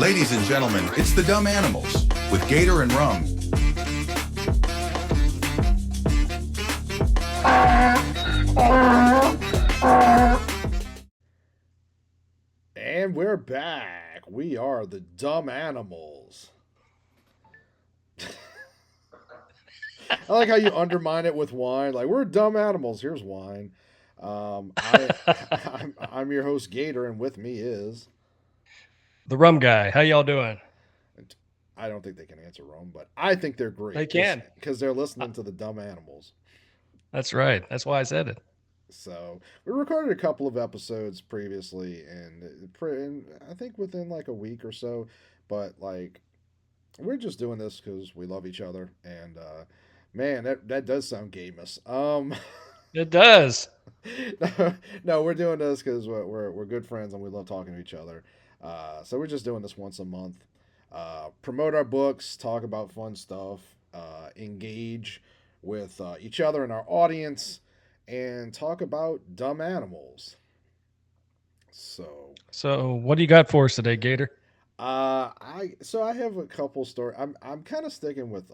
Ladies and gentlemen, it's the Dumb Animals with Gator and Rum. And we're back. We are the Dumb Animals. I like how you undermine it with wine. Like, we're dumb animals. Here's wine. I'm your host, Gator, and with me is. The rum guy. How y'all doing? I don't think they can answer Rome, but I think they're They great can. because they're Uh, listening to the Dumb Animals. That's right. That's why I said it. So we recorded a couple of episodes previously, and I think within like a week or so. But like, we're just doing this because we love each other, and man, that does sound gamous. It does. no, we're doing this because we're good friends and we love talking to each other. So we're just doing this once a month. Promote our books, talk about fun stuff, engage with each other and our audience, and talk about dumb animals. So, So, what do you got for us today, Gator? I have a couple stories. I'm kind of sticking with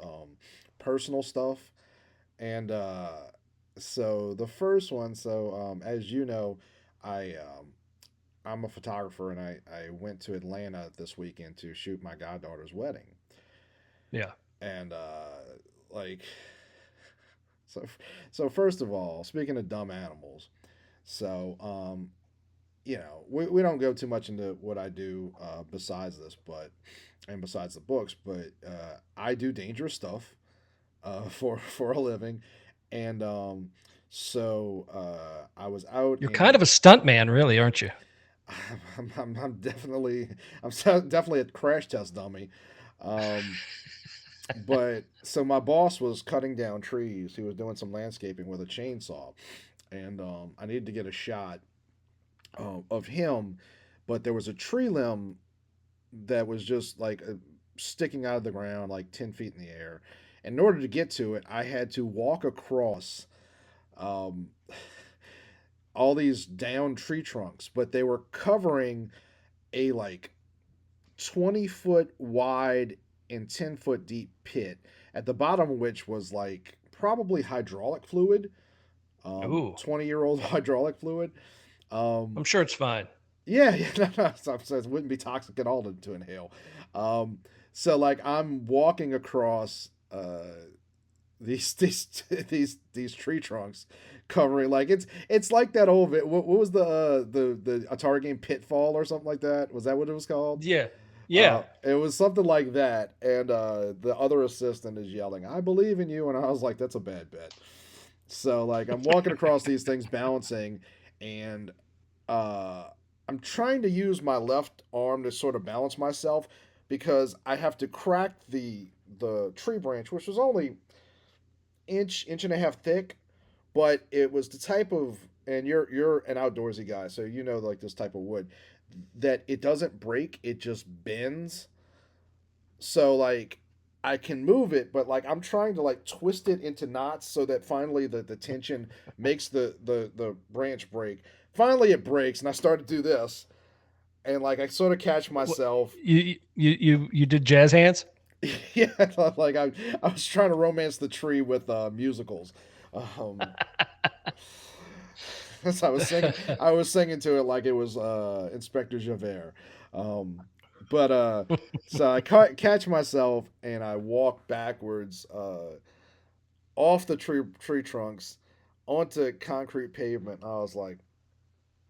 personal stuff, and so the first one. As you know, I I'm a photographer, and I went to Atlanta this weekend to shoot my goddaughter's wedding, Yeah. and like so so first of all, speaking of dumb animals, so we don't go too much into what I do besides this, but and besides the books, but I do dangerous stuff for a living, and I was out You're kind in. of a stunt man, really, aren't you? I'm definitely definitely a crash test dummy. Um, but so my boss was cutting down trees. He was doing some landscaping with a chainsaw, and I needed to get a shot of him, but there was a tree limb that was just like sticking out of the ground like 10 feet in the air. And in order to get to it, I had to walk across um, all these down tree trunks, but they were covering a like 20-foot wide and 10-foot deep pit, at the bottom of which was like probably hydraulic fluid, Ooh, 20-year-old hydraulic fluid. Um, I'm sure it's fine. Yeah, yeah, no, it wouldn't be toxic at all to inhale. Um, so like I'm walking across these tree trunks, covering like it's like that old what was the Atari game Pitfall or something like that? Was that what it was called? Yeah. Yeah. It was something like that, and the other assistant is yelling, "I believe in you," and I was like, "That's a bad bet." So like I'm walking across these things, balancing, and uh, I'm trying to use my left arm to sort of balance myself because I have to crack the tree branch, which was only inch and a half thick, but it was the type of, and you're an outdoorsy guy, so you know like this type of wood that it doesn't break, it just bends. So like I can move it, but like I'm trying to like twist it into knots so that finally the tension makes the branch break. Finally it breaks and I start to do this, and like I sort of catch What, myself. you did jazz hands? Yeah, like I was trying to romance the tree with musicals. Um as I was singing to it like it was Inspector Javert. Um but so I catch myself and I walk backwards off the tree trunks onto concrete pavement. I was like,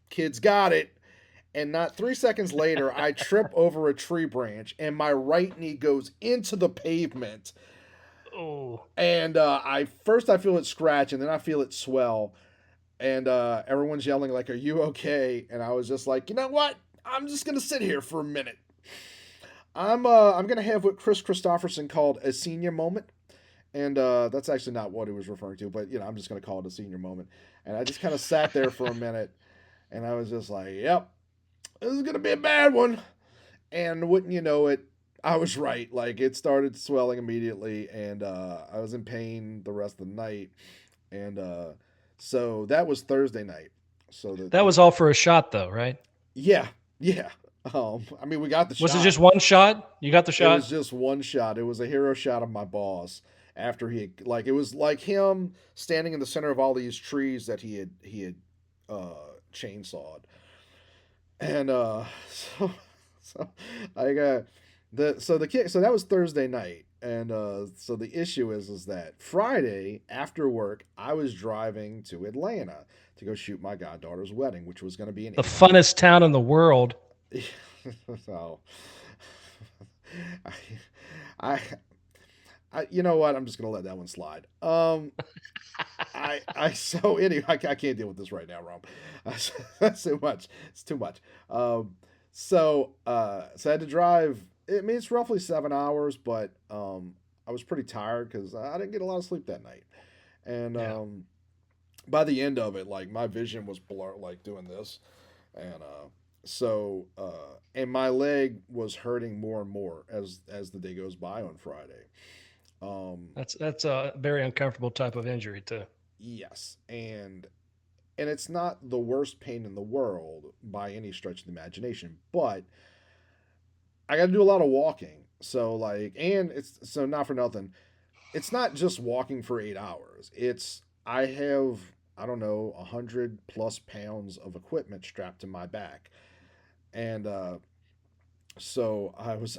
"Kids got it." And not 3 seconds later, I trip over a tree branch, and my right knee goes into the pavement. Oh. And I feel it scratch, and then I feel it swell, and everyone's yelling like, "Are you okay?" And I was just like, "You know what? I'm just gonna sit here for a minute. I'm gonna have what Chris Christopherson called a senior moment." And that's actually not what he was referring to, but I'm just gonna call it a senior moment. And I just kind of sat there for a minute, and I was just like, "Yep, this is gonna be a bad one." And wouldn't you know it, I was right. Like it started swelling immediately, and I was in pain the rest of the night. And so that was Thursday night. So That was all for a shot, though, right? yeah, yeah. I mean, we got the Was it shot. just one shot? You got the It was shot? just one shot. It was a hero shot of my boss after it was like him standing in the center of all these trees that he had chainsawed. And so so I got the kid so that was Thursday night. And so the issue is that Friday after work I was driving to Atlanta to go shoot my goddaughter's wedding, which was going to be an The 8 hour. funnest town in the world. So I, I you know what? I'm just gonna let that one slide. So anyway, I can't deal with this right now, Rom. That's too much. It's too much. So I had to drive. I mean, it's roughly 7 hours, but I was pretty tired because I didn't get a lot of sleep that night, and Yeah. by the end of it, like my vision was blurred, like doing this, and and my leg was hurting more and more as the day goes by on Friday. Um, That's a very uncomfortable type of injury too. yes, and it's not the worst pain in the world by any stretch of the imagination, but I got to do a lot of walking. So like, and it's so not for nothing. It's not just walking for 8 hours. It's I have I don't know 100 plus pounds of equipment strapped to my back, and so I was.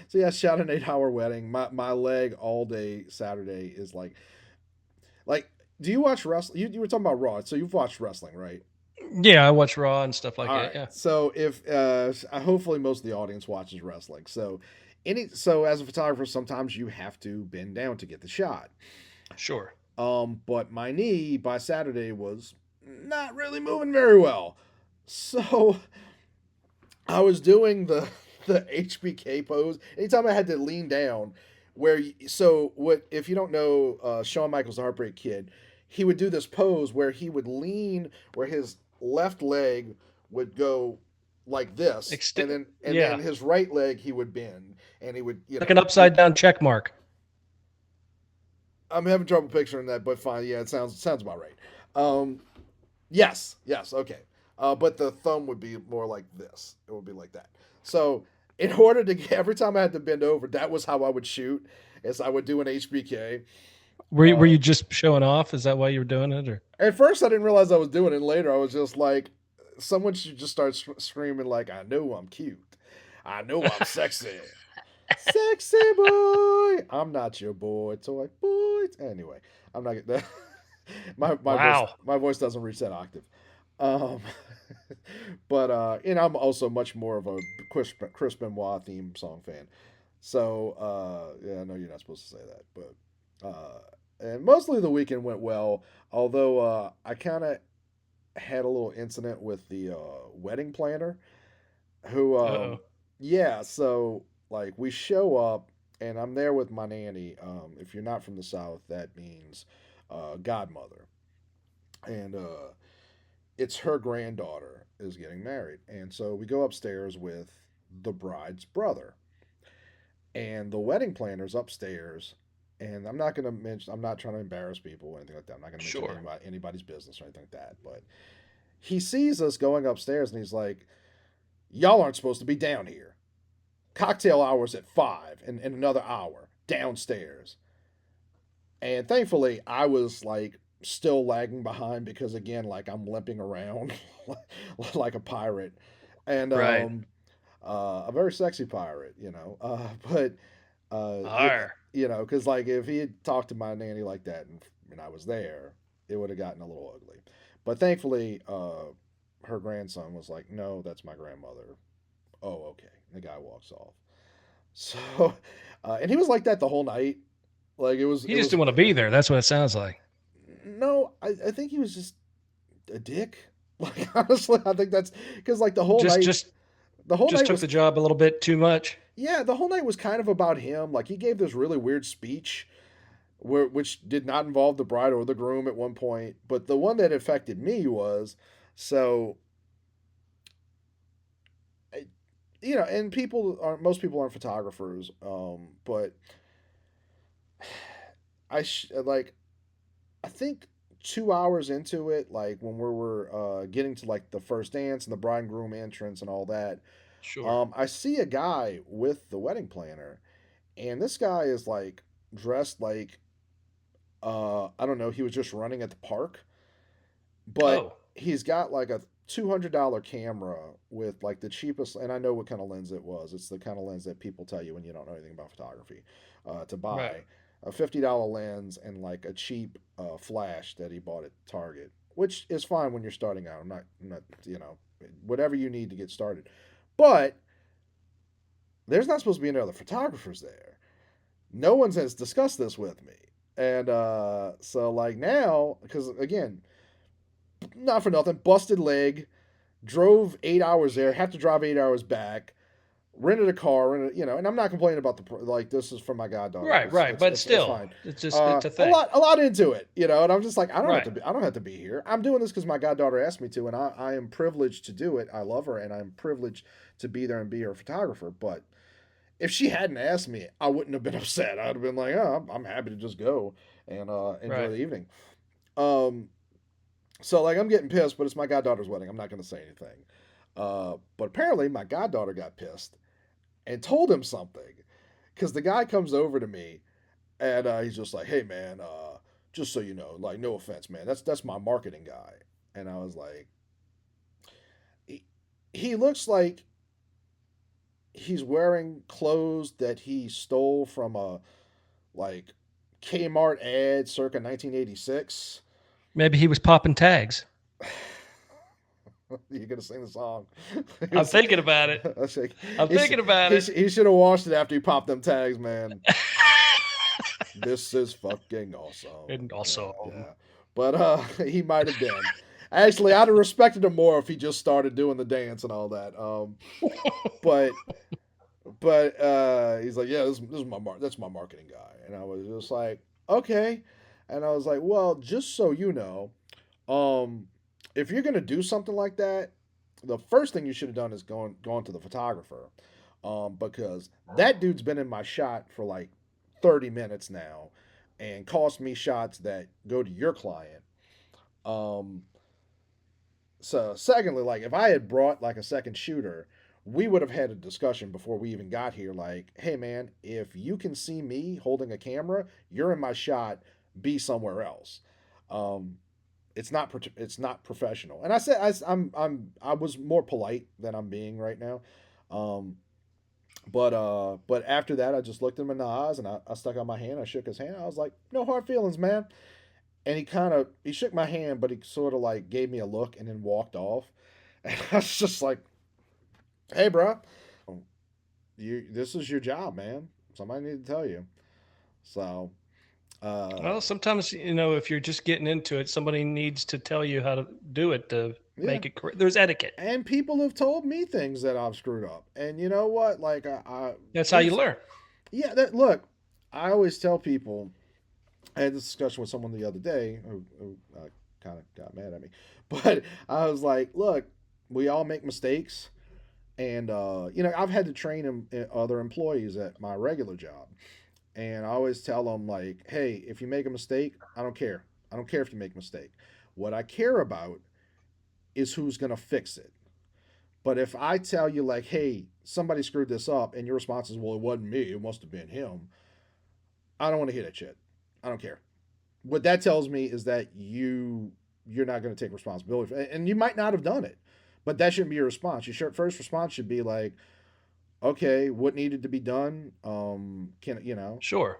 So yeah, shot an 8 hour wedding. My leg all day Saturday is like. Do you watch wrestling? You were talking about Raw, so you've watched wrestling, right? Yeah, I watch Raw and stuff like All that. right. Yeah. So if hopefully most of the audience watches wrestling. So as a photographer, sometimes you have to bend down to get the shot. Sure. But my knee by Saturday was not really moving very well. So I was doing the HBK pose. Anytime I had to lean down, so what if you don't know Shawn Michaels, the Heartbreak Kid, he would do this pose where he would lean, where his left leg would go like this, and then Yeah, his right leg he would bend, and he would like an upside down check mark. I'm having trouble picturing that, but fine. Yeah, it sounds about right. Um, yes, okay. But the thumb would be more like this. It would be like that. So in order to get every time I had to bend over, that was how I would shoot. Is I would do an HBK. Were Uh, you just showing off? Is that why you were doing it, or? at first, I didn't realize I was doing it. Later, I was just like, someone should just start screaming like, "I know I'm cute. I know I'm sexy, sexy boy. I'm not your boy, toy boy." Anyway, I'm not that. Wow. My voice doesn't reach that octave. Um, but and I'm also much more of a Chris Benoit theme song fan. So yeah, I know you're not supposed to say that, but and mostly the weekend went well. Although I kind of had a little incident with the wedding planner, who Uh-oh. yeah, so like we show up and I'm there with my nanny. If you're not from the South, that means godmother, and it's her granddaughter is getting married, and so we go upstairs with the bride's brother, and the wedding planner's upstairs. And I'm not going to mention, I'm not trying to embarrass people or anything like that. I'm not going to mention Sure. anybody's business or anything like that. But he sees us going upstairs and he's like, "Y'all aren't supposed to be down here. Cocktail hours at 5 in another hour downstairs." And thankfully, I was like still lagging behind because again, like I'm limping around like a pirate, and Right. a very sexy pirate, but Arr. because like if he had talked to my nanny like that and I was there, it would have gotten a little ugly. But thankfully, her grandson was like, "No, that's my grandmother." Oh, okay. And the guy walks off. So, and he was like that the whole night. Like He just didn't want to be there. That's what it sounds like. no, I think he was just a dick. Like honestly, I think that's because like the whole Just night, just the whole just night took was the job a little bit too much. yeah, the whole night was kind of about him. Like he gave this really weird speech, which did not involve the bride or the groom at one point. But the one that affected me was so, and most people aren't photographers, but like I think 2 hours into it, like when we were getting to like the first dance and the bride and groom entrance and all that, Sure. I see a guy with the wedding planner, and this guy is like dressed like I don't know, he was just running at the park, but Oh, he's got like a $200 camera with like the cheapest, and I know what kind of lens it was. It's the kind of lens that people tell you when you don't know anything about photography to right. buy. A $50 lens and like a cheap flash that he bought at Target, which is fine when you're starting out. I'm not, whatever you need to get started. But there's not supposed to be any other photographers there. No one has discussed this with me. And so, like, now, because again, not for nothing, busted leg, drove 8 hours there, have to drive 8 hours back, rented a car, and I'm not complaining about like this is from my goddaughter. Right, right. But It's still, fine. it's just it's a A thing. lot into it, and I'm just like Right. I don't have to be here. I'm doing this because my goddaughter asked me to, and I am privileged to do it. I love her, and I'm privileged to be there and be her photographer. But if she hadn't asked me, I wouldn't have been upset. I'd have been like, oh, I'm happy to just go and enjoy Right. the evening. Um, so like I'm getting pissed, but it's my goddaughter's wedding. I'm not going to say anything. But apparently my goddaughter got pissed and told him something because the guy comes over to me and he's just like, "Hey man, just so you know, like no offense, man, that's my marketing guy." And I was like, he, he looks like he's wearing clothes that he stole from a like Kmart ad circa 1986. Maybe he was popping tags. You're gonna sing the song. I'm thinking about it. Like, I'm thinking about it. he should have washed it after he popped them tags, man. This is fucking awesome. And also, Yeah. But he might have been. Actually, I'd have respected him more if he just started doing the dance and all that. But he's like, yeah, this is that's my marketing guy, and I was just like, okay, and I was like, well, just so you know, um, if you're gonna do something like that, the first thing you should have done is gone to the photographer, because that dude's been in my shot for like 30 minutes now, and cost me shots that go to your client. Um, so secondly, like if I had brought like a second shooter, we would have had a discussion before we even got here. Like, hey man, if you can see me holding a camera, you're in my shot. Be somewhere else. Um, it's not professional. And I said I was more polite than I'm being right now. Um, but after that, I just looked him in the eyes and I stuck out my hand. I shook his hand. I was like, no hard feelings, man. And he shook my hand, but he sort of like gave me a look and then walked off. And I was just like, hey, bro, this is your job, man. Somebody need to tell you. So, uh, well, sometimes if you're just getting into it, somebody needs to tell you how to do it to yeah. make it correct. There's etiquette. And people have told me things that I've screwed up. And you know what? Like, That's how you it's learn. yeah. That look, I always tell people. I had this discussion with someone the other day who kind of got mad at me, but I was like, look, we all make mistakes. And I've had to train other employees at my regular job, and I always tell them like, "Hey, if you make a mistake, I don't care. I don't care if you make a mistake. What I care about is who's gonna fix it. But if I tell you like, hey, somebody screwed this up, and your response is, well, it wasn't me. It must have been him. I don't want to hear that shit. I don't care. What that tells me is that you're not going to take responsibility for it, and you might not have done it, but that shouldn't be your response. Your first response should be like, okay, what needed to be done? Can Sure.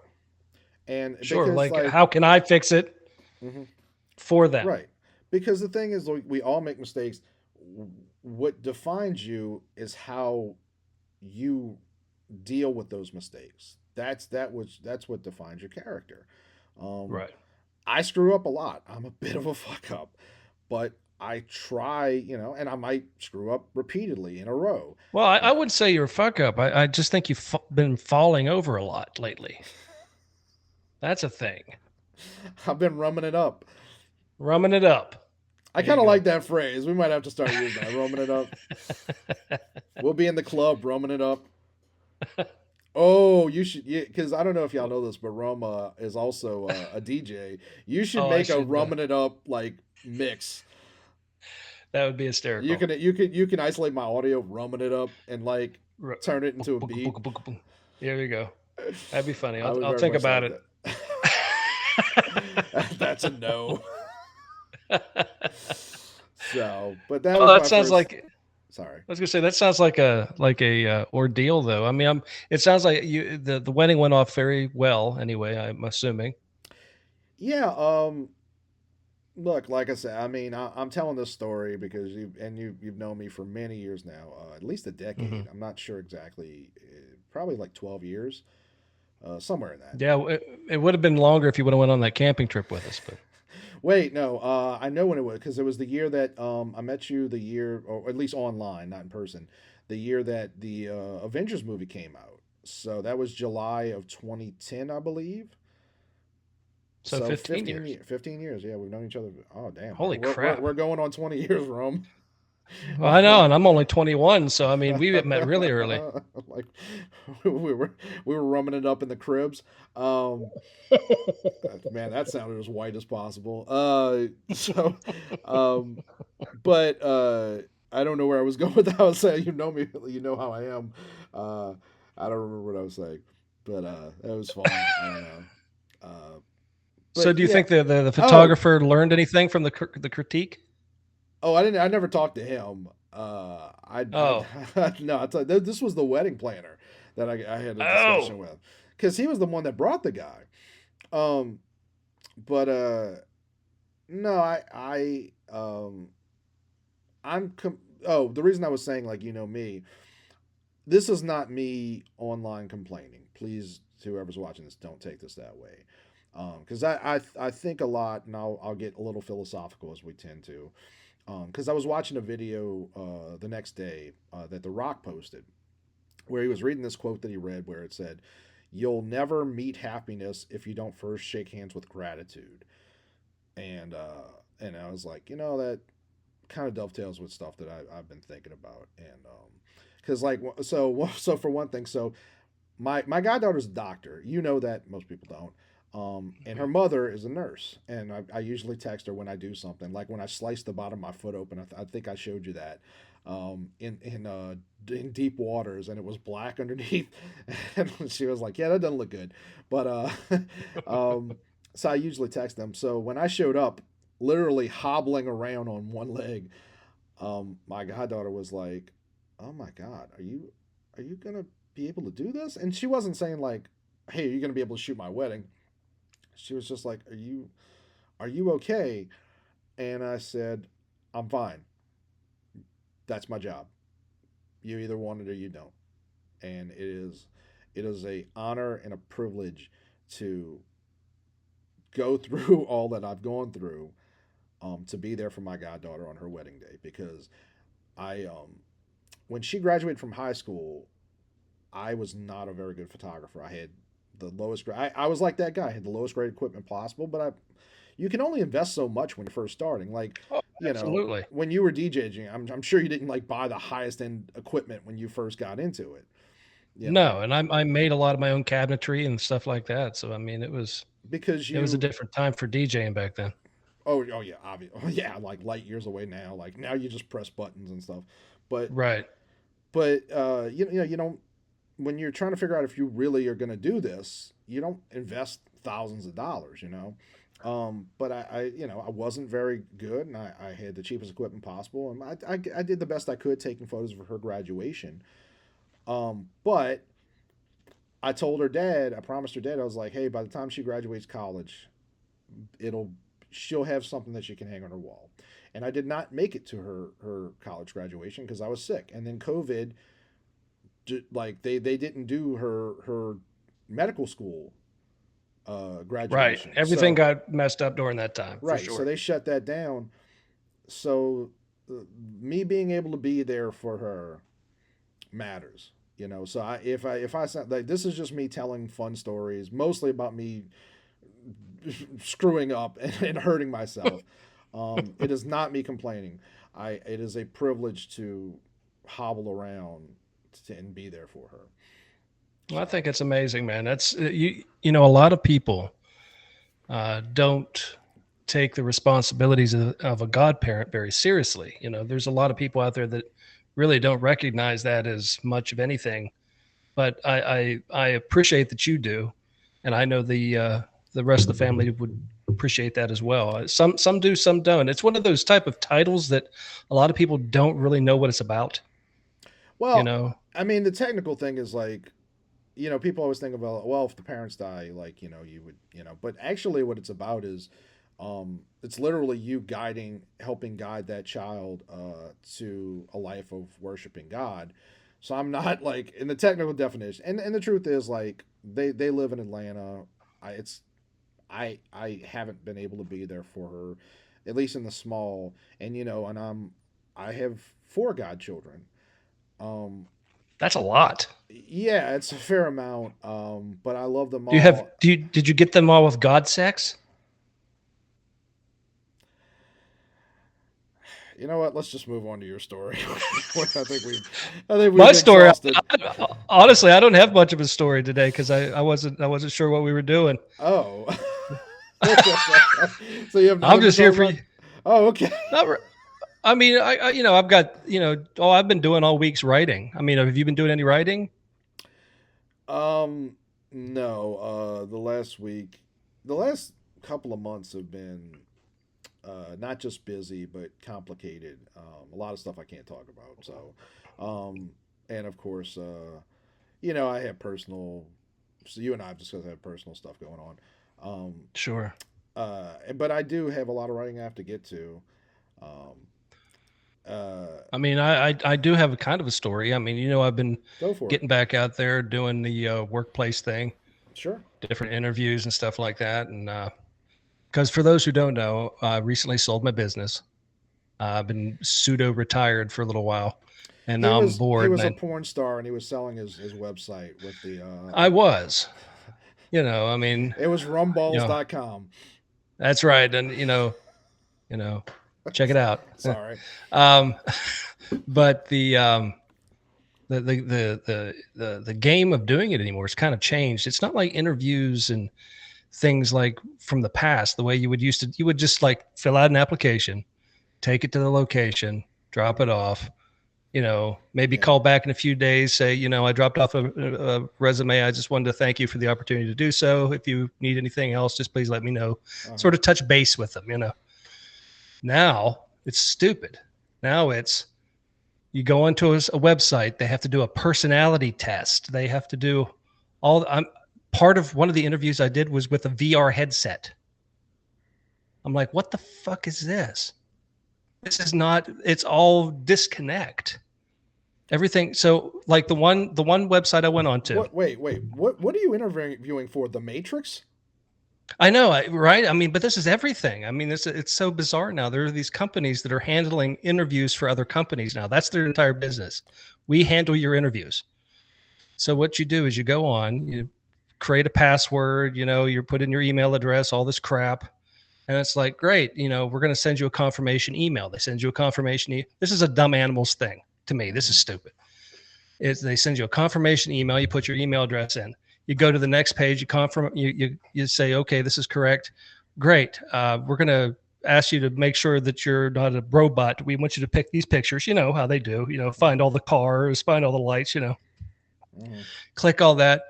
and Sure. because Like, like, how can I fix it mhm, for them? right, because the thing is, like, we all make mistakes. What defines you is how you deal with those mistakes. That's what defines your character. Um, Right. I screw up a lot. I'm a bit of a fuck up, but I try, and I might screw up repeatedly in a row. Well, I Uh, wouldn't say you're a fuck up. I just think you've been falling over a lot lately. That's a thing. I've been rumming it up. Rumming it up. I There you kind of go. like that phrase. We might have to start using that. Rumming it up. We'll be in the club rumming it up. Oh, you should, yeah, because I don't know if y'all know this, but Rum is also a DJ. You should Oh, I make a should. rumming it up like mix. That would be hysterical. You can isolate my audio, rumming it up, and like Ru- turn it into a beat. There you go. That'd be funny. I would I'll very think much about like it. that. That's a no. So, but that Well, was that my sounds first. like. Sorry. I was gonna say that sounds like a ordeal though. I mean, It sounds like the wedding went off very well. Anyway, I'm assuming. Yeah. Look, like I said, I mean, I'm telling this story because you've known me for many years now, at least a Hmm. decade. I'm not sure exactly, probably like 12 years, somewhere in that. Yeah, it would have been longer if you would have went on that camping trip with us, but. Wait, no, I know when it was because it was the year that I met you. The year, or at least online, not in person. The year that the Avengers movie came out. So that was July of 2010, I believe. So So 15 years. 15 years. Yeah, we've known each other. Oh, damn. Holy crap. We're going on 20 years, Rome. Well, I know, and I'm only 21, so I mean, we met really early. Like we were rumming it up in the cribs. Um, man, that sounded as white as possible. So, um, but I don't know where I was going with that. I was saying, you know me, you know how I am. Uh, I don't remember what I was saying, but that was fun. I don't know. Uh, So but do you yeah. think the Oh, photographer learned anything from the critique? oh, I didn't. I never talked to him. Oh. No. I tell you, this was the wedding planner that I had a Oh. discussion with because he was the one that brought the guy. Um, but no, oh, the reason I was saying like you know me, this is not me online complaining. Please, whoever's watching this, don't take this that way. Because I think a lot, and I'll get a little philosophical as we tend to. Because I was watching a video the next day that The Rock posted, where he was reading this quote that he read, where it said, "You'll never meet happiness if you don't first shake hands with gratitude." And I was like, you know, that kind of dovetails with stuff that I've been thinking about, and because like so for one thing, so my goddaughter's a doctor. You know that most people don't. And her Mhm. mother is a nurse, and I usually text her when I do something. Like when I sliced the bottom of my foot open, I think I showed you that in deep waters, and it was black underneath. And she was like, "Yeah, that doesn't look good," but um, so I usually text them. So when I showed up, literally hobbling around on one leg, my goddaughter was like, "Oh my god, are you gonna be able to do this?" And she wasn't saying like, "Hey, are you gonna be able to shoot my wedding?" She was just like, are you okay?" And I said, "I'm fine. That's my job. You either want it or you don't." And it is a honor and a privilege to go through all that I've gone through to be there for my goddaughter on her wedding day because I when she graduated from high school, I was not a very good photographer. I had the lowest grade. I was like that guy. I had the lowest grade equipment possible, but you can only invest so much when you're first starting. Like, Oh, you know, absolutely. when you were DJing, I'm sure you didn't like buy the highest end equipment when you first got into it. You know, No, and I made a lot of my own cabinetry and stuff like that. So I mean, because it was a you, different time for DJing back then. oh yeah, obvious, yeah, like light years away now. Like now you just press buttons and stuff. But Right. you know you don't when you're trying to figure out if you really are going to do this, you don't invest thousands of dollars, you know. But you know, I wasn't very good, and I had the cheapest equipment possible, and I did the best I could taking photos of her graduation. But I told her dad, I promised her dad, I was like, hey, by the time she graduates college, it'll she'll have something that she can hang on her wall. And I did not make it to her college graduation because I was sick, and then COVID, like they didn't do her medical school Right. graduation. Everything So got messed up during that time for right, so sure. they shut that down. So me being able to be there for her matters, you know. So if I sound like this is just me telling fun stories, mostly about me screwing up and hurting myself. It is not me complaining. It is a privilege to hobble around and be there for her. Well, I think it's amazing, man. That's you know, a lot of people don't take the responsibilities of a godparent very seriously. You know, there's a lot of people out there that really don't recognize that as much of anything. But I appreciate that you do, and I know the rest of the family would appreciate that as well. Some do, some don't. It's one of those type of titles that a lot of people don't really know what it's about. You Well, know, I mean, the technical thing is like, people always think about, well, if the parents die, like, you would, but actually what it's about is, it's literally you helping guide that child to a life of worshiping God. So I'm not like in the technical definition, and the truth is like they live in Atlanta. I haven't been able to be there for her, at least in the small, and I have four godchildren. Um, that's a lot. yeah, it's a fair amount. But I love them Do you have all. did you get them all with God sex? You know what? Let's just move on to your story. I think My we've story, exhausted. honestly, I don't have much of a story today because I wasn't sure what we were doing. Oh, so you have I'm nothing to just here talk for about? you. Oh, okay. Not, I mean, I've got, I've been doing all week's writing. I mean, have you been doing any writing? Um, no. The last couple of months have been not just busy but complicated. A lot of stuff I can't talk about. So, and of course, I have personal. So you and I have discussed I have personal stuff going on. Um, Sure. but I do have a lot of writing I have to get to. Um, I mean, I do have a kind of a story. I mean, I've been go for it. getting back out there doing the workplace thing, Sure. different interviews and stuff like that. And because for those who don't know, I recently sold my business. I've been pseudo retired for a little while, and He now I'm was he bored. was a And porn star and he was selling his website with the I was, I mean, it was you know, rumballs.com. that's right. And you know, check it out. Sorry. um, but the game of doing it anymore has kind of changed. It's not like interviews and things like from the past, the way you would just like fill out an application, take it to the location, drop it off, maybe Yeah. call back in a few days, say, I dropped off a resume. I just wanted to thank you for the opportunity to do so. If you need anything else, just please let me know. Uh-huh. Sort of touch base with them, Now it's stupid. Now it's you go onto a website, they have to do a personality test. They have to do I'm part of one of the interviews I did was with a VR headset. I'm like, what the fuck is this? This is not, it's all disconnect. Everything. So like the one website I went on to, Wait. What are you interviewing for? The Matrix? I know, right? I mean, but this is everything. I mean, it's so bizarre now. There are these companies that are handling interviews for other companies now. That's their entire business. We handle your interviews. So what you do is you go on, you create a password, you put in your email address, all this crap. And it's like, great, we're going to send you a confirmation email. They send you a confirmation. This is a dumb animals thing to me. This is stupid. They send you a confirmation email. You put your email address in. You go to the next page. You confirm. You say, okay, this is correct. Great. We're going to ask you to make sure that you're not a robot. We want you to pick these pictures. You know how they do. Find all the cars, find all the lights. Mm-hmm. Click all that.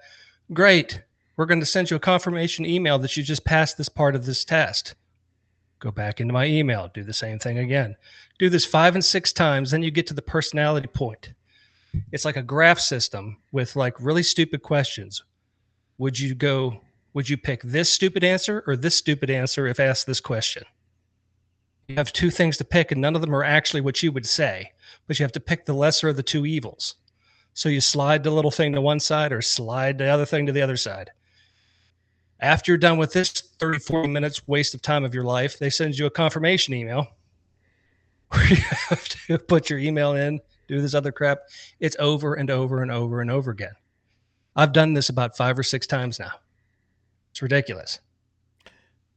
Great. We're going to send you a confirmation email that you just passed this part of this test. Go back into my email, do the same thing again. Do this 5 and 6 times, then you get to the personality point. It's like a graph system with like really stupid questions. Would you pick this stupid answer or this stupid answer if asked this question? You have two things to pick, and none of them are actually what you would say, but you have to pick the lesser of the two evils. So you slide the little thing to one side or slide the other thing to the other side. After you're done with this 30, 40 minutes waste of time of your life, they send you a confirmation email where you have to put your email in, do this other crap. It's over and over and over and over again. I've done this about 5 or 6 times now. It's ridiculous.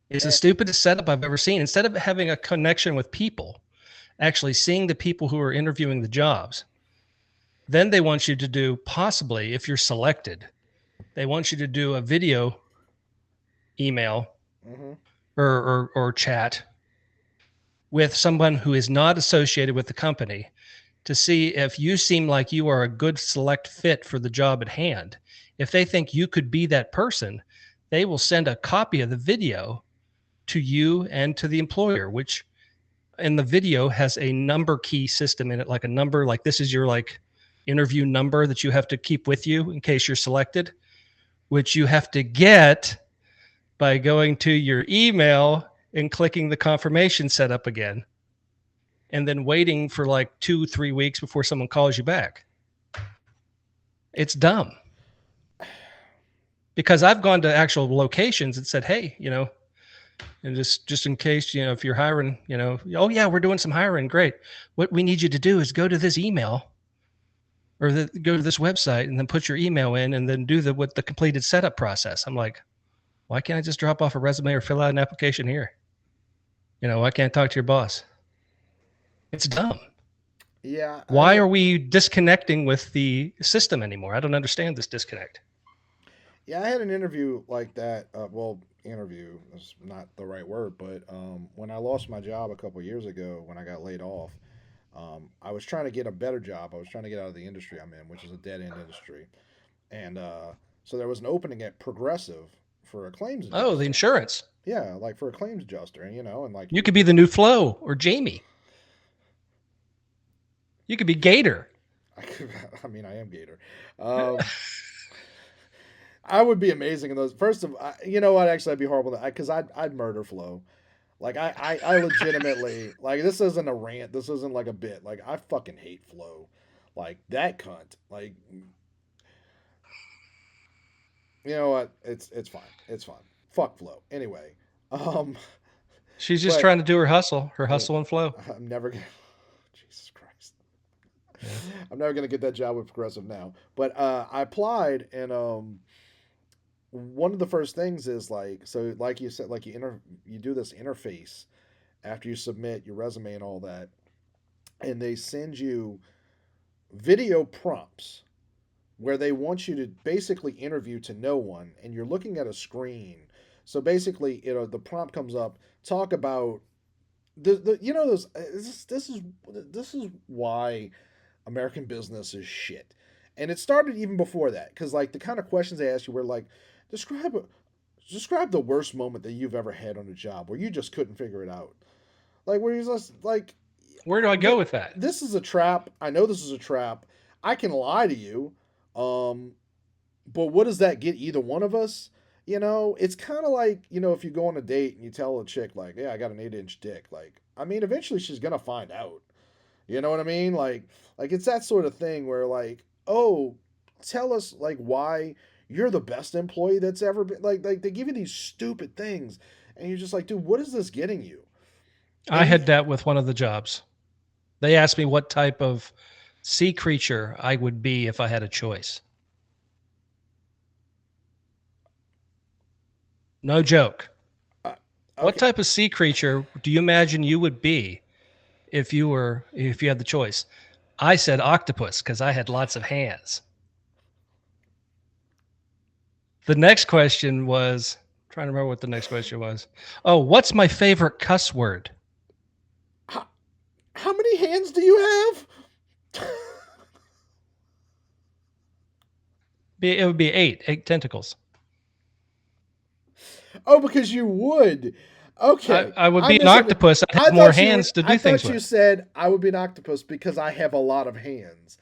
It's the stupidest setup I've ever seen. Instead of having a connection with people, actually seeing the people who are interviewing the jobs, then they want you to do, possibly, if you're selected, They want you to do a video email Mm-hmm. or chat with someone who is not associated with the company to see if you seem like you are a good select fit for the job at hand. If they think you could be that person, they will send a copy of the video to you and to the employer, which in the video has a number key system in it, like a number, like this is your like interview number that you have to keep with you in case you're selected, which you have to get by going to your email and clicking the confirmation setup again, and then waiting for like 2-3 weeks before someone calls you back. It's dumb. Because I've gone to actual locations and said, hey, and just in case, if you're hiring, oh yeah, we're doing some hiring, great. What we need you to do is go to this email or go to this website and then put your email in and then do the completed setup process. I'm like, why can't I just drop off a resume or fill out an application here? Why can't I talk to your boss? It's dumb. Yeah. Why are we disconnecting with the system anymore? I don't understand this disconnect. Yeah, I had an interview like that. Interview is not the right word, but when I lost my job a couple years ago, when I got laid off, I was trying to get a better job. I was trying to get out of the industry I'm in, which is a dead end industry, and so there was an opening at Progressive for a claims adjuster. Oh, the insurance. Yeah, like for a claims adjuster, and like you could be the new Flo or Jamie. You could be Gator. I mean, I am Gator. I would be amazing in those. First of, you know what? Actually, I'd be horrible because I'd murder Flo. Like I legitimately like this isn't a rant. This isn't like a bit. Like I fucking hate Flo. Like that cunt. Like you know what? It's fine. It's fine. Fuck Flo. Anyway, she's just trying to do her hustle and flow. I'm never gonna. Jesus Christ. Yeah. I'm never gonna get that job with Progressive now. But I applied and one of the first things is like you said, like you do this interface after you submit your resume and all that, and they send you video prompts where they want you to basically interview to no one, and you're looking at a screen. So basically, the prompt comes up, talk about this is why American business is shit. And it started even before that, because like the kind of questions they ask you were like, describe the worst moment that you've ever had on a job where you just couldn't figure it out. Like where you're just like, where do I go with that? This is a trap. I know this is a trap. I can lie to you, but what does that get either one of us? It's kind of like if you go on a date and you tell a chick like, yeah, I got an 8-inch dick. Like, I mean, eventually she's gonna find out. You know what I mean? Like it's that sort of thing where like, oh, tell us like why you're the best employee that's ever been. Like they give you these stupid things, and you're just like, dude, what is this getting you? And I had that with one of the jobs. They asked me what type of sea creature I would be if I had a choice. No joke. Okay. What type of sea creature do you imagine you would be if you had the choice? I said octopus because I had lots of hands. The next question was, I'm trying to remember what the next question was. Oh, what's my favorite cuss word? How many hands do you have? It would be eight tentacles. Oh, because you would. Okay. I would be an octopus. I'd have more hands to do things with. I thought you said I would be an octopus because I have a lot of hands.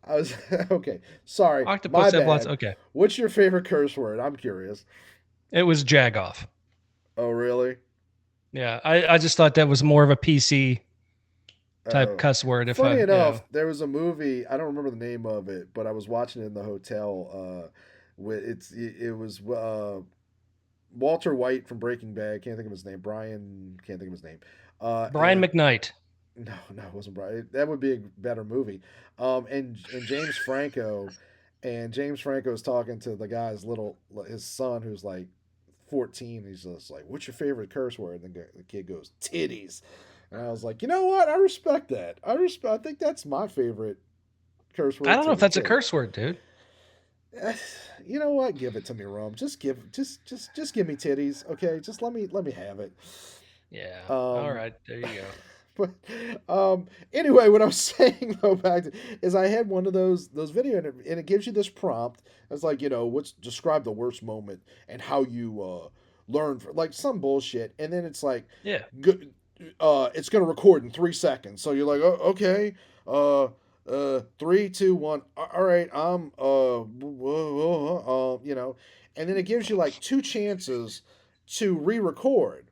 I was okay. Sorry. Octopus have lots. Okay. What's your favorite curse word? I'm curious. It was jagoff. Oh, really? Yeah. I just thought that was more of a PC type cuss word. Funny enough, there was a movie. I don't remember the name of it, but I was watching it in the hotel. It was Walter White from Breaking Bad. Can't think of his name. Brian. Can't think of his name. Brian McKnight. No, it wasn't Brian. That would be a better movie. And James Franco, is talking to the guy's his son who's like 14. He's just like, "What's your favorite curse word?" And the kid goes, "Titties." And I was like, you know what? I respect that. I think that's my favorite curse word. I don't know if that's a curse word, dude. You know what? Give it to me, Rome. Just give me titties, okay? Just let me have it. Yeah. All Um, right. There you go. but anyway, what I was saying though back to, is I had one of those video and it gives you this prompt. It's like what's describe the worst moment and how you learn like some bullshit, and then it's like Yeah. good. It's gonna record in 3 seconds. So you're like, oh, okay, 3, 2, 1. All right, and then it gives you like two chances to re-record.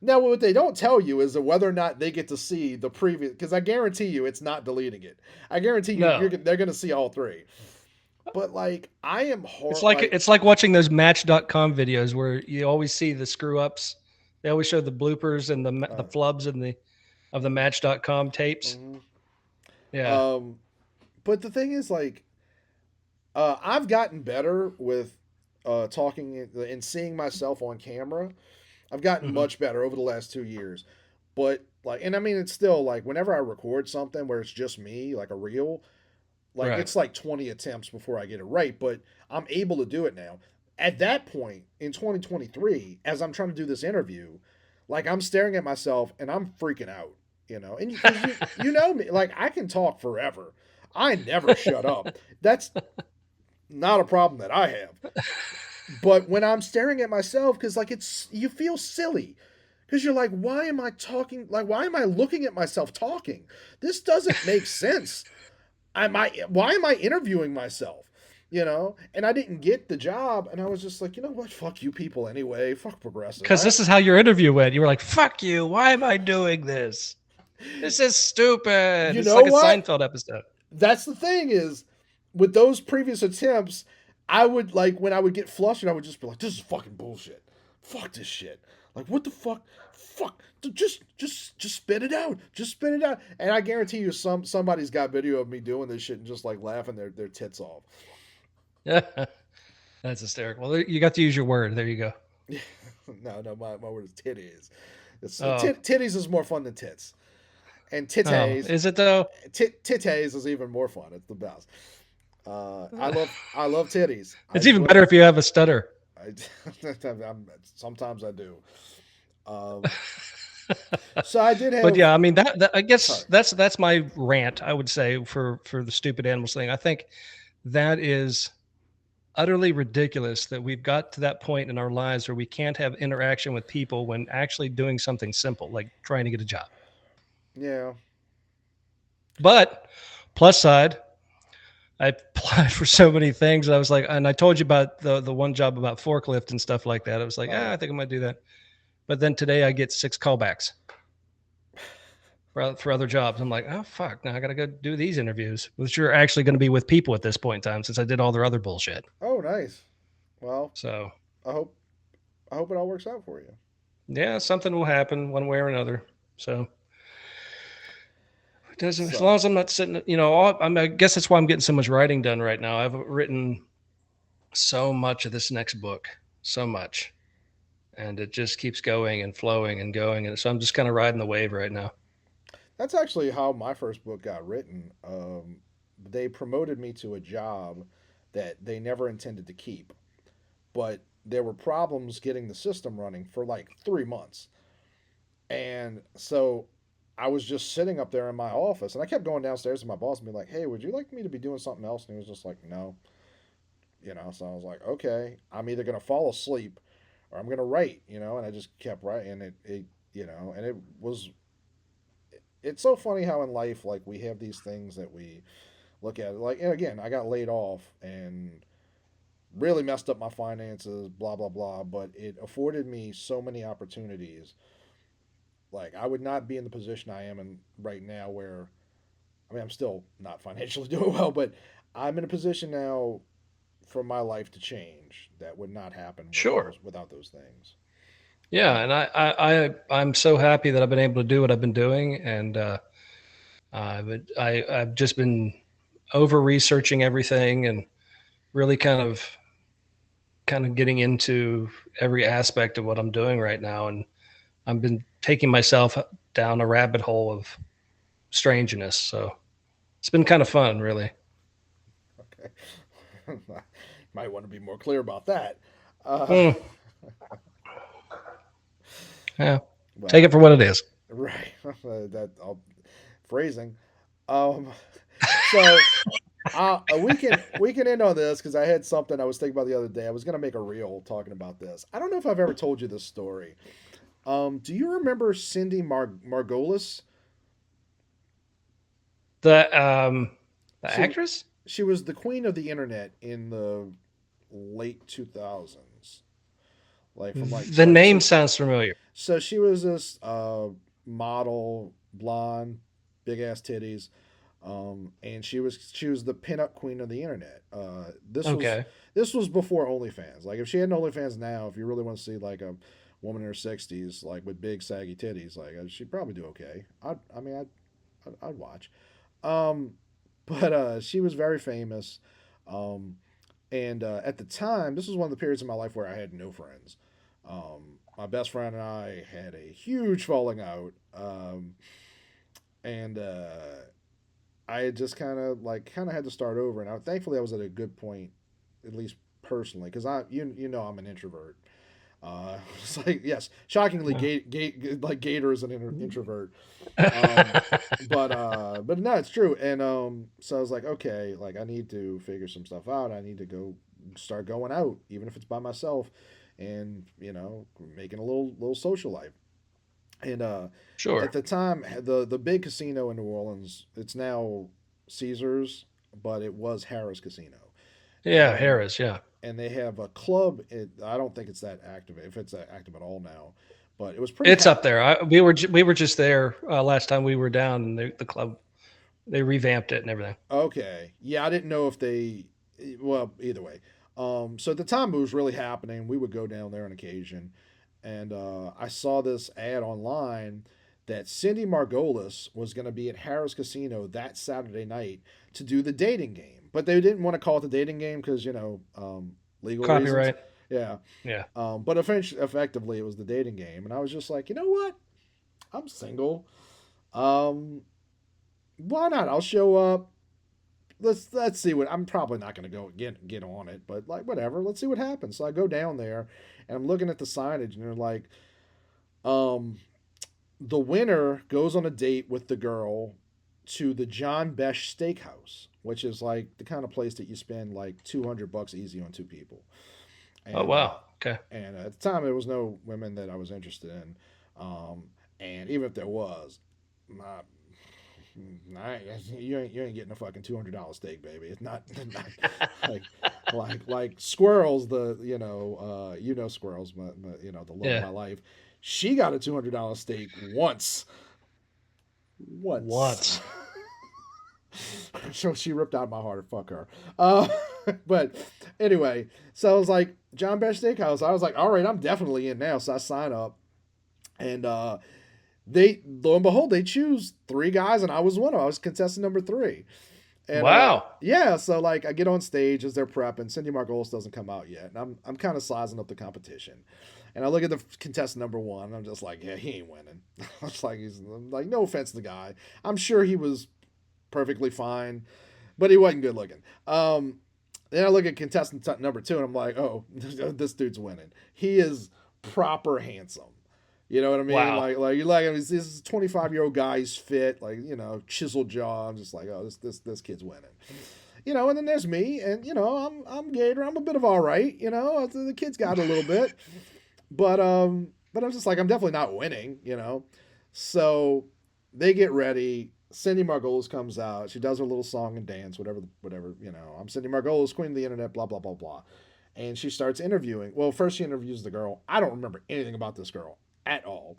Now, what they don't tell you is that whether or not they get to see the previous, because I guarantee you it's not deleting it. I guarantee you No. they're going to see all three. But like, I am It's hard. like Like, watching those Match.com videos where you always see the screw ups. They always show the bloopers and the uh, flubs and the of the Match.com tapes. mhm. Yeah. um, but the thing is, like, I've gotten better with talking and seeing myself on camera. I've gotten Hmm. much better over the last 2 years. But like, and I mean, it's still like whenever I record something where it's just me, like a reel, like Right. it's like 20 attempts before I get it right, but I'm able to do it now. At that point in 2023, as I'm trying to do this interview, like I'm staring at myself and I'm freaking out, and because you know me, like I can talk forever. I never shut up. That's not a problem that I have. But when I'm staring at myself, because like you feel silly, because you're like, why am I talking? Like, why am I looking at myself talking? This doesn't make sense. Why am I interviewing myself? And I didn't get the job, and I was just like, you know what? Fuck you people anyway. Fuck progressive. Because this is how your interview went. You were like, "Fuck you! Why am I doing this? This is stupid." You It's know like a what? Seinfeld episode. That's the thing is, with those previous attempts, I would like when I would get flustered, I would just be like, this is fucking bullshit. Fuck this shit. Like what the fuck? Fuck. Just spit it out. Just spit it out. And I guarantee you somebody's got video of me doing this shit and just like laughing their tits off. That's hysterical. Well, you got to use your word. There you go. No, my word is titties. Oh, Titties is more fun than tits. And oh, titties is it though? titties is even more fun. It's the best. I love titties. I It's even enjoy better them. if you have a stutter. I, sometimes I do. Um, so I did But have. yeah, I mean that I guess Sorry. that's my rant. I would say for the stupid animals thing. I think that is utterly ridiculous that we've got to that point in our lives where we can't have interaction with people when actually doing something simple like trying to get a job. Yeah. But plus side, I applied for so many things. And I was like, and I told you about the one job about forklift and stuff like that. I was like, Oh I yeah. think I might do that. But then today I get 6 callbacks for other jobs. I'm like, oh fuck, now I gotta go do these interviews, which are actually going to be with people at this point in time since I did all their other bullshit. Oh nice. Well, So I hope I hope it all works out for you. yeah, something will happen one way or another. So it doesn't, as long So as I'm not sitting, I guess that's why I'm getting so much writing done right now. I've written so much of this next book, so much, and it just keeps going and flowing and going. And so I'm just kind of riding the wave right now. that's actually how my first book got written. They promoted me to a job that they never intended to keep, but there were problems getting the system running for like 3 months. And so I was just sitting up there in my office and I kept going downstairs to my boss and be like, hey, would you like me to be doing something else? And he was just like, no. So I was like, okay, I'm either going to fall asleep or I'm going to write, and I just kept writing. And it was, it's so funny how in life, like, we have these things that we look at. Like, and again, I got laid off and really messed up my finances, blah, blah, blah. But it afforded me so many opportunities. Like, I would not be in the position I am in right now where, I mean, I'm still not financially doing well, but I'm in a position now for my life to change that would not happen Sure. without those things. Yeah, and I'm so happy that I've been able to do what I've been doing, and I've just been over researching everything and really kind of getting into every aspect of what I'm doing right now, and I've been taking myself down a rabbit hole of strangeness. So it's been kind of fun, really. Okay. Might want to be more clear about that. Uh, Mm, yeah. Take well, it for what it is. right. That phrasing. Um, so we can end on this because I had something I was thinking about the other day. I was gonna make a reel talking about this. I don't know if I've ever told you this story. Do you remember Cindy Margolis? The um the She actress? she was the queen of the internet in the late 2000s, like from The name two. sounds familiar. So she was this model, blonde, big ass titties, and she was the pinup queen of the internet. Okay. This was before OnlyFans. Like if she had an OnlyFans now, if you really want to see like a woman in her 60s, like with big saggy titties, like she'd probably do okay. I'd watch. Um, but she was very famous. Um, and at the time, this was one of the periods in my life where I had no friends. My best friend and I had a huge falling out. And I had just kind of had to start over. And thankfully, I was at a good point, at least personally, because you know I'm an introvert. It's like yes, shockingly, like Gator is an introvert. Um, but no, it's true. And so I was like, okay, like I need to figure some stuff out. I need to go start going out, even if it's by myself, and making a little social life. And at Sure. the time, the big casino in New Orleans, it's now Caesars, but it was Harris Casino, Yeah, and Harris, yeah. they have a club. I don't think it's that active, if it's that active at all now, but it was pretty. It's up there. We were just there last time we were down, and the club they revamped it and everything. Okay. Yeah, I didn't know if they. Well, either way. So at the time it was really happening, we would go down there on occasion, and I saw this ad online that Cindy Margolis was going to be at Harris Casino that Saturday night to do the dating game, but they didn't want to call it the dating game because legal reasons. Copyright. Yeah. Yeah. But effectively, it was the dating game, and I was just like, you know what? I'm single. Um, why not? I'll show up. Let's see what I'm probably not going to go get on it, but like whatever. Let's see what happens. So I go down there, and I'm looking at the signage, and they're like, um, the winner goes on a date with the girl to the John Besh Steakhouse, which is like the kind of place that you spend like $200 easy on two people. Oh And wow. Okay. at the time there was no women that I was interested in, um, and even if there was, my you ain't getting a fucking $200 steak, baby. It's not, not like like squirrels. Squirrels, but the love of Yeah. my life. She got a $200 steak once. Once. Once. So she ripped out my heart. Fuck her. Uh, but anyway, so I was like John Besh Steakhouse. I was like, all right, I'm definitely in now. So I sign up, and they lo and behold they choose three guys, and I was one of them. I was contestant number three. And Wow. yeah, so like I get on stage as they're prepping. Cindy Margolis doesn't come out yet, and I'm kind of sizing up the competition. And I look at the contestant number one, and I'm just like, yeah, he ain't winning. I was like, I'm like, no offense to the guy. I'm sure he was perfectly fine, but he wasn't good looking. Then I look at contestant number two, and I'm like, oh, this dude's winning. He is proper handsome. You know what I mean? Wow. Like you like him. This is a 25-year-old guy. He's fit, like chiseled jaw. I'm just like, oh, this kid's winning. And then there's me, and I'm Gator. I'm a bit of all right. The kid's got a little bit, but I'm just like I'm definitely not winning. So they get ready. Cindy Margolis comes out. She does her little song and dance, whatever. I'm Cindy Margolis, queen of the internet, blah blah blah blah. And she starts interviewing. Well, first she interviews the girl. I don't remember anything about this girl at all.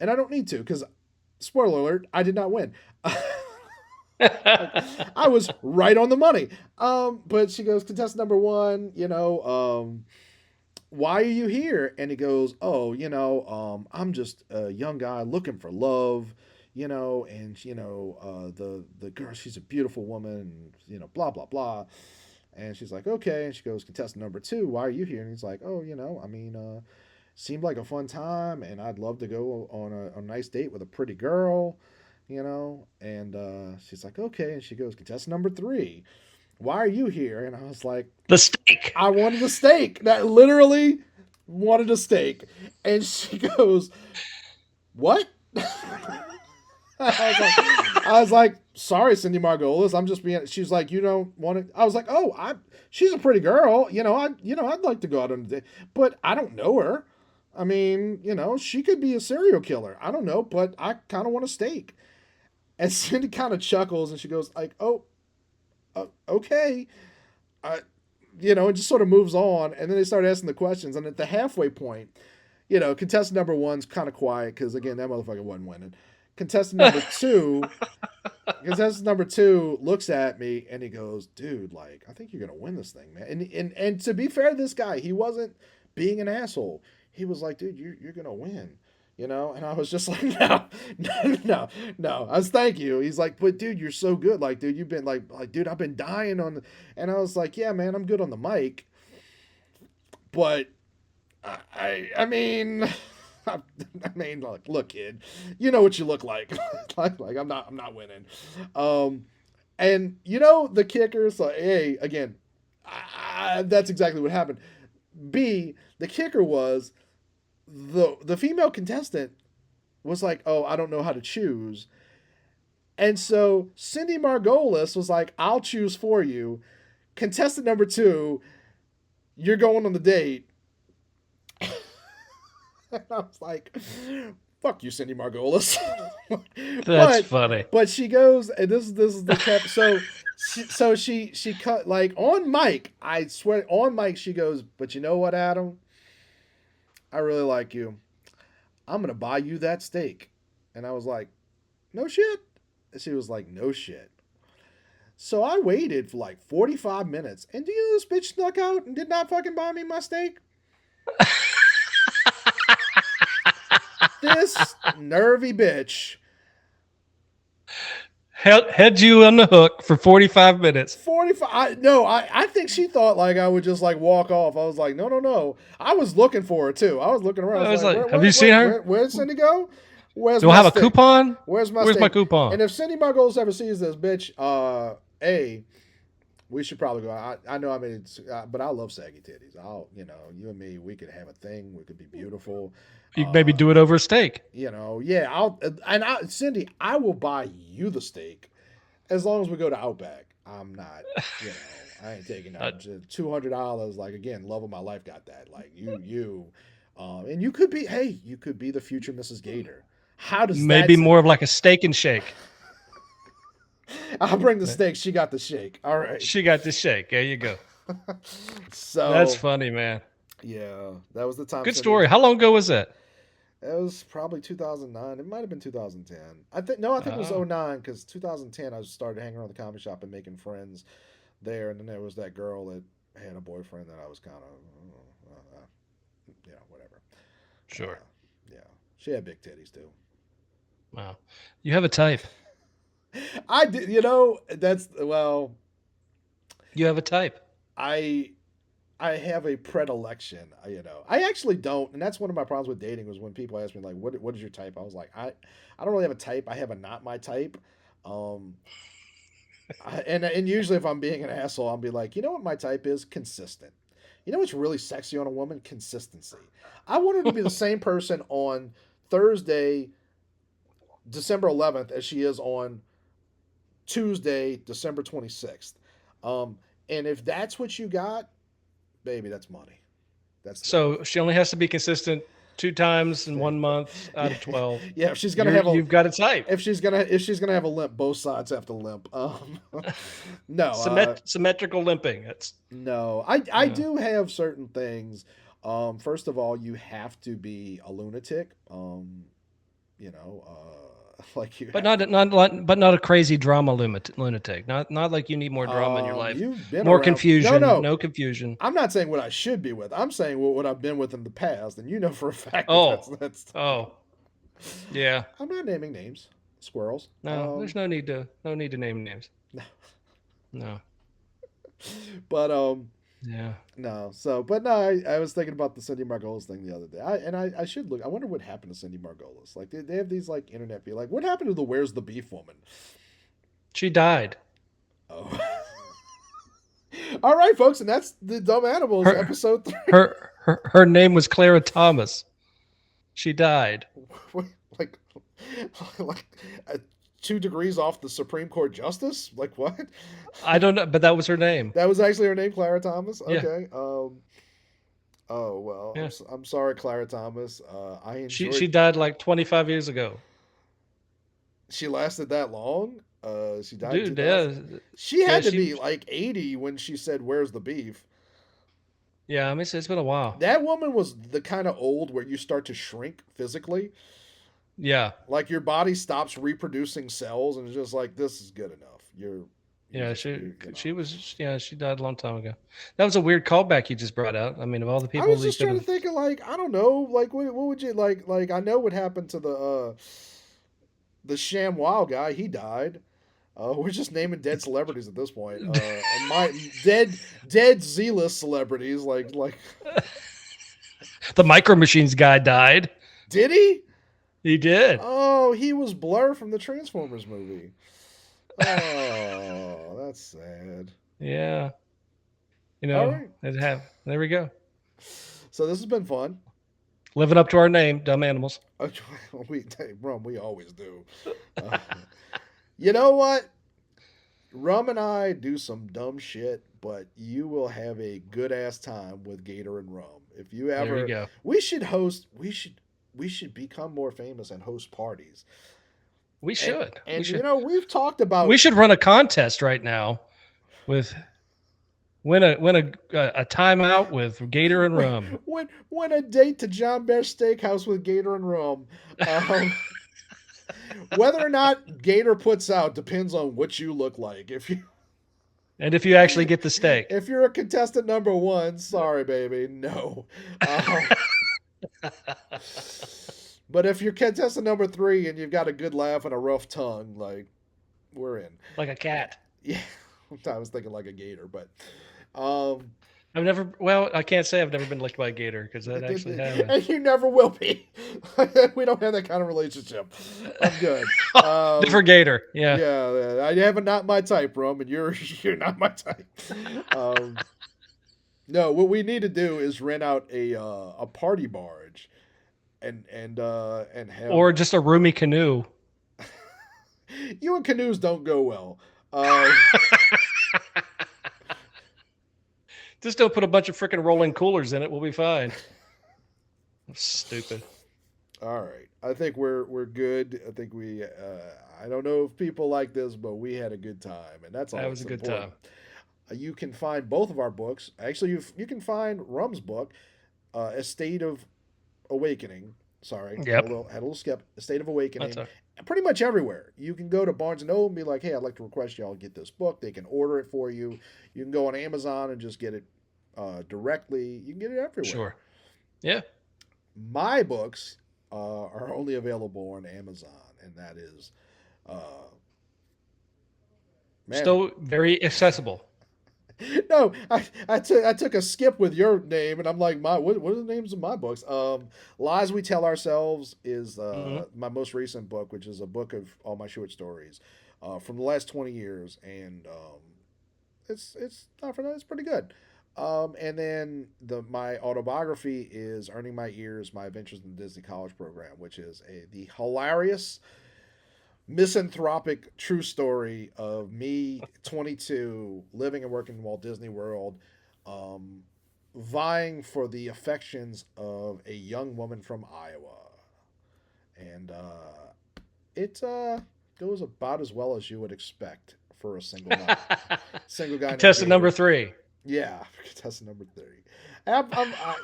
And I don't need to because, spoiler alert, I did not win. I was right on the money. But she goes, contestant number one, why are you here? And he goes, oh, I'm just a young guy looking for love, and the girl, she's a beautiful woman, and blah blah blah. And she's like, okay. And she goes, contestant number two, why are you here? And he's like, oh, seemed like a fun time, and I'd love to go on a nice date with a pretty girl, And she's like, okay. And she goes, contestant number three, why are you here? And I was like, The steak. I wanted a steak. That literally wanted a steak. And she goes, what? I was like, sorry, Cindy Margolis. I'm just being. She's like, you don't want it. I was like, oh, she's a pretty girl. I'd like to go out on a date, but I don't know her. I mean, she could be a serial killer. I don't know, but I kind of want a steak. And Cindy kind of chuckles and she goes like, oh, okay. I, it just sort of moves on. And then they start asking the questions. And at the halfway point, contestant number one's kind of quiet because, again, that motherfucker wasn't winning. Contestant number two, contestant number two looks at me and he goes, dude, like, I think you're going to win this thing, man. And to be fair to this guy, he wasn't being an asshole. He was like, dude, you're going to win. And I was just like, no, no. I was, thank you. He's like, but dude, you're so good. Like, dude, you've been like, dude, I've been dying on and I was like, yeah, man, I'm good on the mic. But I mean, I mean, look, kid, you know what you look like. like I'm not winning. And the kicker. So hey, again, that's exactly what happened. B, the kicker was the female contestant was like, oh, I don't know how to choose. And so Cindy Margolis was like, I'll choose for you. Contestant number two, you're going on the date. And I was like, fuck you, Cindy Margolis. That's funny. But she goes, and this is the cap. So she cut, like, on mic, I swear, on mic, she goes, but you know what, Adam? I really like you. I'm going to buy you that steak. And I was like, no shit? And she was like, no shit. So I waited for like 45 minutes. And do you know this bitch snuck out and did not fucking buy me my steak? This nervy bitch had you on the hook for 45 minutes. 45. I think she thought like I would just like walk off. I was like, no. I was looking for her too. I was looking around. I was like, have you seen her? Where's Cindy go? Do I have a coupon? Where's my coupon? And if Cindy Margolis ever sees this bitch, we should probably go. I know I mean, but I love saggy titties. You and me, we could have a thing. We could be beautiful. You could maybe do it over a steak. Yeah. Cindy, I will buy you the steak as long as we go to Outback. I'm not, I ain't taking that. $200. Like, again, love of my life got that. Like and you could be, you could be the future Mrs. Gator. How does maybe more of like a steak and shake? I'll bring the steak. She got the shake. All right. She got the shake. There you go. So that's funny, man. Yeah, that was the time. Good story. How long ago was that? It was probably 2009. It might have been 2010. I think it was 2009 because 2010 I started hanging around the coffee shop and making friends there, and then there was that girl that had a boyfriend that I was kind of, whatever. Sure. Yeah, she had big titties too. Wow, you have a type. I did. That's well. You have a type. I have a predilection, I actually don't, and that's one of my problems with dating was when people ask me like, what is your type? I was like, I don't really have a type. I have a not my type. And usually if I'm being an asshole, I'll be like, you know what my type is? Consistent. You know what's really sexy on a woman? Consistency. I want her to be the same person on Thursday, December 11th as she is on Tuesday, December 26th. And if that's what you got, baby, that's money. So she only has to be consistent 2 times in 1 month out of 12. Yeah, if she's gonna you've got a type. If she's gonna have a limp, both sides have to limp. No, symmetrical limping. I do have certain things. First of all, you have to be a lunatic. Like you, but not a crazy drama lunatic. Not like you need more drama in your life. More confusion. No confusion. I'm not saying what I should be with. I'm saying what I've been with in the past, and for a fact. That's yeah. I'm not naming names. Squirrels. No, there's no need to name names. No. But yeah. No. So, but no, I was thinking about the Cindy Margolis thing the other day. I should look. I wonder what happened to Cindy Margolis. Like they have these like internet be like, what happened to the Where's the Beef woman? She died. Oh. All right, folks, and that's the Dumb Animals Her- episode 3. Her name was Clara Thomas. She died. like, like 2 degrees off the Supreme Court justice? Like what? I don't know, but that was her name. That was actually her name, Clara Thomas. Yeah. Okay. Oh well, Yeah. I'm sorry, Clara Thomas. I enjoyed. She died like 25 years ago. She lasted that long. She died. In Dude, 2000. yeah. She had Yeah, to be like 80 when she said, "Where's the beef?" Yeah, I mean, it's been a while. That woman was the kind of old where you start to shrink physically. Yeah. Like your body stops reproducing cells, and it's just like this is good enough. Yeah, she was she died a long time ago. That was a weird callback you just brought out. I mean, of all the I people was you just could trying to have. think of like I don't know, like what would you like? Like I know what happened to the Sham Wow guy. He died. We're just naming dead celebrities at this point. And my dead Z-list celebrities like The Micro Machines guy died. did he? He did. Oh, he was Blur from the Transformers movie. Oh, that's sad. Yeah. You All know, right. there we go. So this has been fun. Living up to our name, Dumb Animals. We always do. You know what? Rum and I do some dumb shit, but you will have a good ass time with Gator and Rum. If you ever, There we go. we should host. We should become more famous and host parties. We should. And we should. you know, we've talked about. We should run a contest right now with win a timeout with Gator and Rum. Win a date to John Best Steakhouse with Gator and Rum. Whether or not Gator puts out depends on what you look like. If you actually get the steak. If you're a contestant number 1, sorry, baby, no. But if you're contestant number 3 and you've got a good laugh and a rough tongue, like we're in. Like a cat. Yeah, I was thinking like a gator, but I can't say I've never been licked by a gator because that actually happened. And you never will be. We don't have that kind of relationship. I'm good. Different gator. Yeah. Yeah, I have a not my type, Rum, and you're not my type. No, what we need to do is rent out a party barge, and have Or just a roomy canoe. You and canoes don't go well. Just don't put a bunch of freaking rolling coolers in it. We'll be fine. Stupid. All right. I think we're good. I think we I don't know if people like this, but we had a good time, and that's all. That was a good time. You can find both of our books. Actually, you can find Rum's book, A State of Awakening. Sorry, Yep. had a little skip. A State of Awakening. That's Pretty much everywhere. You can go to Barnes & Noble and be like, hey, I'd like to request y'all get this book. They can order it for you. You can go on Amazon and just get it directly. You can get it everywhere. Sure. Yeah. My books are only available on Amazon, and that is still very accessible. No, I took a skip with your name, and I'm like, what are the names of my books? Lies We Tell Ourselves is my most recent book, which is a book of all my short stories from the last 20 years, and it's not for that. It's pretty good. And then my autobiography is Earning My Ears: My Adventures in the Disney College Program, which is the hilarious misanthropic true story of me, 22, living and working in Walt Disney World, vying for the affections of a young woman from Iowa. And it goes about as well as you would expect for a single guy. Single guy. Contestant number 3. Yeah, contestant number 3.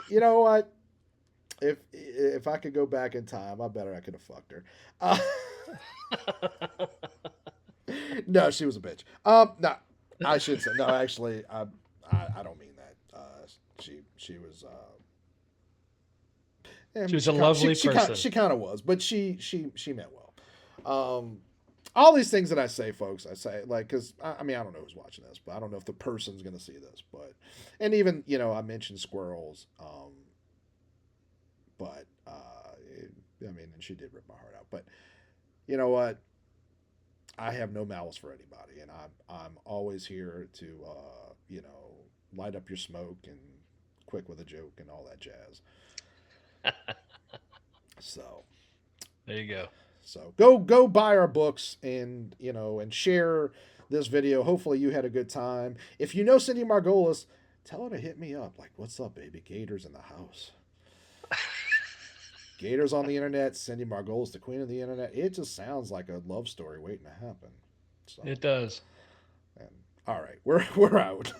You know what? If I could go back in time, I bet I could have fucked her. No, she was a bitch. No, I should say no. Actually, I don't mean that. She was. She was a lovely person. She kind of was, but she meant well. All these things that I say, folks, I say like because I mean I don't know who's watching this, but I don't know if the person's gonna see this, but and even I mentioned squirrels, but I mean, and she did rip my heart out, but you know what? I have no malice for anybody, and I'm always here to light up your smoke and quick with a joke and all that jazz. So There you go. So go buy our books and and share this video. Hopefully you had a good time. If you know Cindy Margolis, tell her to hit me up. Like, what's up, baby? Gator's in the house. Gator's on the internet. Cindy Margolis, the queen of the internet. It just sounds like a love story waiting to happen. So It does. and, all right, we're out.